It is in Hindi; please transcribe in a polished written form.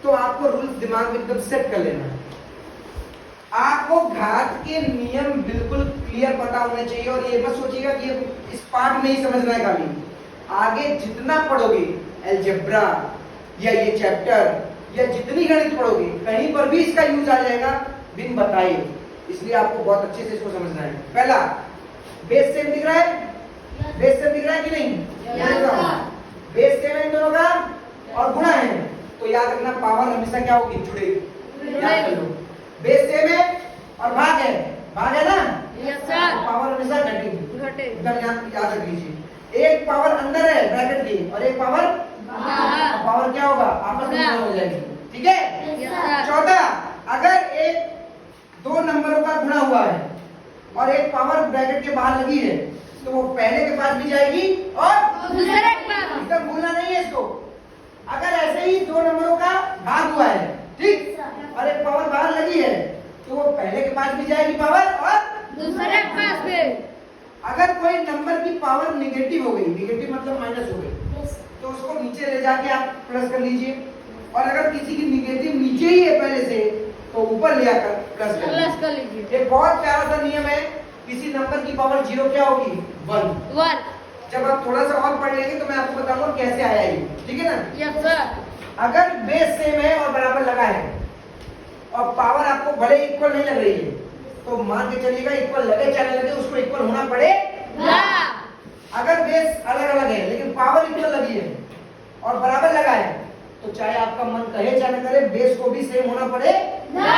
तो आपको रूल्स दिमाग में एकदम सेट कर लेना है। आपको घात के नियम बिल्कुल क्लियर पता होने चाहिए और ये मत सोचिएगा कि ये इस पार्ट में ही समझना है खाली। आगे जितना पढ़ोगे अलजेब्रा या ये चैप्टर या जितनी गणित पढ़ोगे कहीं पर भी इसका यूज आ जाएगा बिन बताए, इसलिए आपको बहुत अच्छे से इसको समझना है। पहला बेस सेम दिख रहा है, बेस सेम दिख रहा है कि नहीं? बेस सेम है इन दोनों का और गुणा है, तो याद रखना पावर हमेशा क्या होगी? जुड़ेगी। याद कर लो, बेस सेम है और भाग है ना? Yes sir. पावर हमेशा घटेगी, एकदम याद रख लीजिए। एक पावर अंदर है ब्रैकेट की और एक पावर बाहर, पावर क्या होगा? आपस में हो जाएगी, ठीक है? चौथा, अगर एक दो नंबरों का गुणा हुआ है और एक पावर ब्रैकेट के बाहर लगी है तो वो पहले के पास भी जाएगी और दूसरे के पास। एकदम भूलना नहीं है इसको। अगर ऐसे ही दो नंबरों का भाग हुआ है, ठीक, और एक पावर बाहर लगी है तो वो पहले के पास भी जाएगी पावर और दूसरे के पास भी। अगर कोई नंबर की पावर निगेटिव हो गई, निगेटिव मतलब माइनस हो गई, तो उसको नीचे ले जाके आप प्लस कर लीजिए। और अगर किसी की निगेटिव नीचे ही है पहले से तो ऊपर ले आकर प्लस कर लीजिए। एक बहुत प्यारा सा नियम है, किसी नंबर की पावर जीरो क्या होगी? 1। जब आप थोड़ा सा और पढ़ लेंगे तो मैं आपको बताऊंगा कैसे आया ये, ठीक है ना? Yes sir. अगर बेस सेम है और बराबर लगा है और पावर आपको भले इक्वल नहीं लग रही है तो मान के चलिएगा इक्वल लगे चाहे लगे उसको इक्वल होना पड़ेगा। अगर बेस अलग अलग है लेकिन पावर इक्वल लगी है और बराबर लगा है तो चाहे आपका मन कहे चाहे न करे बेस को भी सेम होना पड़ेगा।